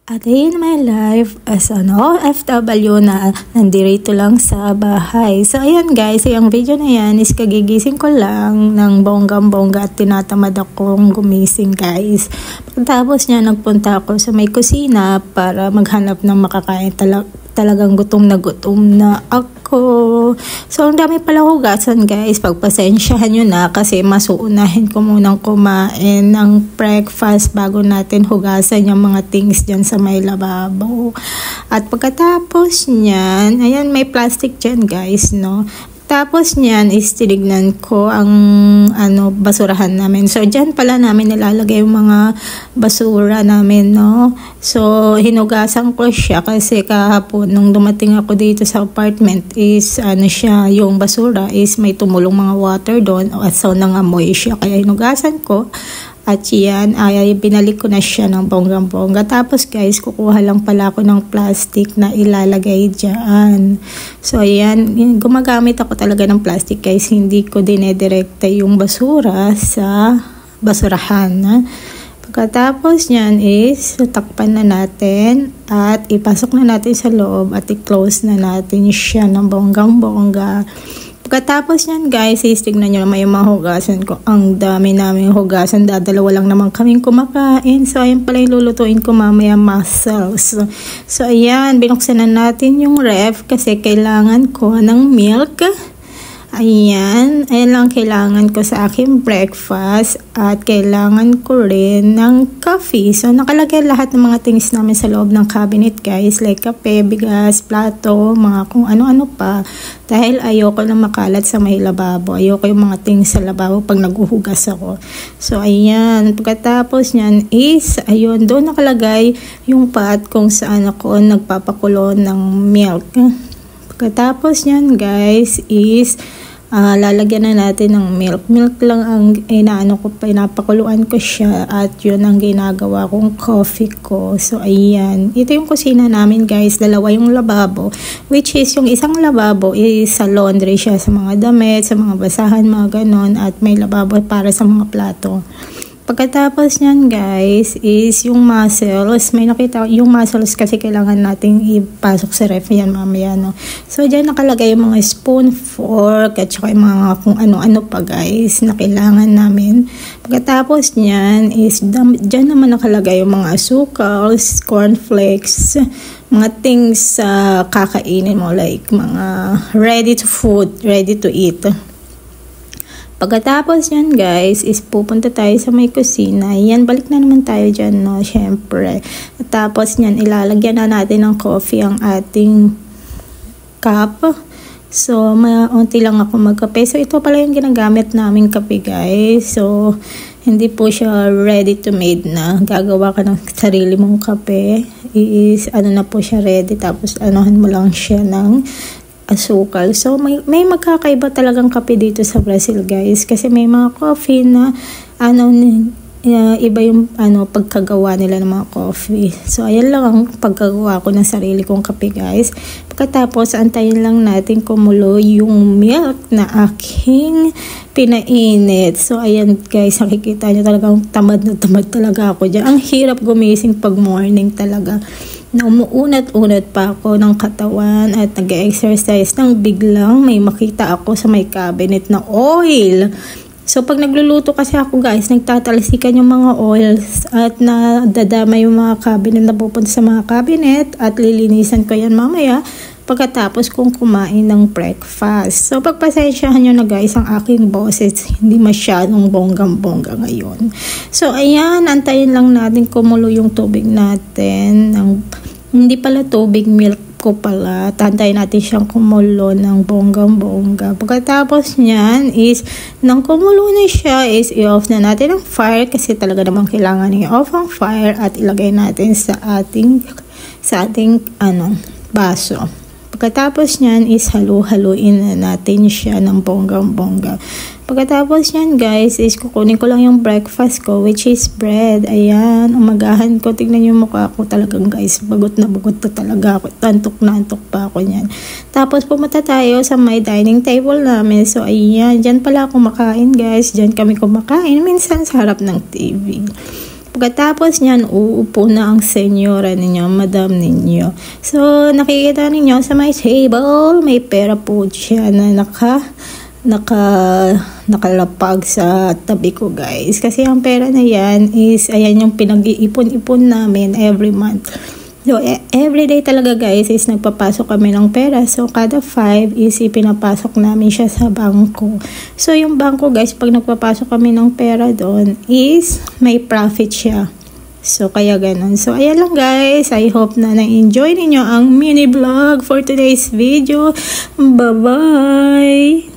A day in my life as an OFW na nandito lang sa bahay. So ayan guys, yung video na yan is kagigising ko lang ng bonggang-bongga at tinatamad akong gumising guys. Pagkatapos niya nagpunta ako sa may kusina para maghanap ng makakain. Talagang gutom na ako. So, ang dami pala hugasan guys. Pagpasensyahan nyo na kasi masuunahin ko munang kumain ng breakfast bago natin hugasan yung mga things dyan sa may lababo. At pagkatapos nyan, ayan may plastic dyan guys, no? Tapos niyan is tinignan ko ang basurahan namin. So diyan pala namin nilalagay yung mga basura namin, no. So hinugasan ko siya kasi kahapon nung dumating ako dito sa apartment is siya, yung basura is may tumulong mga water doon. So nangamoy siya kaya hinugasan ko. At yan, ay binalik ko na siya ng bonggang-bongga. Tapos guys, kukuha lang pala ako ng plastic na ilalagay dyan. So ayan, gumagamit ako talaga ng plastic guys. Hindi ko dinedirekta yung basura sa basurahan. Pagkatapos yan is, takpan na natin at ipasok na natin sa loob at i-close na natin siya ng bonggang-bongga. Pagkatapos yan guys, tignan nyo naman yung mga hugasan ko. Ang dami namin hugasan. Dadalawa lang naman kaming kumakain. So ayan pala yung lulutuin ko mamaya, mussels. So ayan, binuksan na natin yung ref kasi kailangan ko ng milk. Ayan lang kailangan ko sa aking breakfast at kailangan ko rin ng coffee. So nakalagay lahat ng mga things namin sa loob ng cabinet guys, like kape, bigas, plato, mga kung ano-ano pa. Dahil ayoko na makalat sa may lababo. Ayoko yung mga things sa lababo pag naguhugas ako. So ayan, pagkatapos nyan is, ayun, doon nakalagay yung pot kung saan ako nagpapakulo ng milk. Pagkatapos nyan guys is lalagyan na natin ng milk. Milk lang ang pinapakuluan ko siya at yun ang ginagawa kong coffee ko. So ayan, ito yung kusina namin guys. Dalawa yung lababo, which is yung isang lababo is sa laundry siya, sa mga damit, sa mga basahan, mga ganon, at may lababo para sa mga plato. Pagkatapos nyan guys is yung mussels. May nakita yung mussels kasi kailangan nating ipasok sa ref yan mamaya, no. So dyan nakalagay yung mga spoon, fork at saka yung mga kung ano-ano pa guys na kailangan namin. Pagkatapos nyan is dyan naman nakalagay yung mga asukals, cornflakes, mga things sa kakainin mo, like mga ready to food, ready to eat. Pagkatapos yan guys, is pupunta tayo sa may kusina. Yan, balik na naman tayo dyan, no, syempre. At tapos yan, ilalagyan na natin ng coffee ang ating cup. So, maunti lang ako magkape. So, ito pala yung ginagamit naming kape guys. So, hindi po siya ready to made na. Gagawa ka ng sarili mong kape. Na po siya ready. Tapos, anuhan mo lang siya ng asukal. So may magkakaiba talagang kape dito sa Brazil guys kasi may mga coffee na iba yung pagkagawa nila ng mga coffee. So ayan lang ang pagkagawa ko ng sarili kong kape guys. Pagkatapos antayin lang natin kumulo yung milk na aking pinainit. So ayan guys, nakikita nyo talagang tamad na tamad talaga ako dyan. Ang hirap gumising pag morning talaga. Na umuunat-unat pa ako ng katawan at nag-exercise nang biglang may makita ako sa may cabinet na oil. So pag nagluluto kasi ako guys, nagtatalsikan yung mga oils at nadadama yung mga cabinet na pupunta sa mga cabinet at lilinisan ko yan mamaya pagkatapos kong kumain ng breakfast. So pagpasensyahan nyo na guys ang aking boses, hindi masyadong bonggang-bongga ngayon. So ayan, antayin lang natin kumulo yung tubig natin. Hindi pala tubig, milk ko pala. Tantayin natin siyang kumulo ng bonggang-bongga. Pagkatapos niyan is, nang kumulo na siya is i-off na natin ang fire kasi talaga naman kailangan i-off ang fire at ilagay natin sa ating baso. Pagkatapos niyan is halu-haluin na natin siya ng bonggang-bongga. Pagkatapos niyan guys is kukunin ko lang yung breakfast ko which is bread. Ayan, umagahan ko. Tignan yung mukha ko talagang guys. Bagot na talaga ako. Tantok na antok pa ako niyan. Tapos pumunta tayo sa may dining table namin. So ayan, dyan pala kumakain guys. Dyan kami kumakain. Minsan sa harap ng TV. Pagkatapos niyan, uupo na ang senyora ninyo, madam ninyo. So, nakikita ninyo sa may table, may pera po siya na nakalapag sa tabi ko, guys. Kasi ang pera na yan is, ayan yung pinag-iipon-ipon namin every month. So, everyday talaga, guys, is nagpapasok kami ng pera. So, kada 5 is ipinapasok namin siya sa bangko. So, yung bangko, guys, pag nagpapasok kami ng pera doon is may profit siya. So, kaya ganun. So, ayan lang, guys. I hope na na-enjoy ninyo ang mini vlog for today's video. Bye-bye!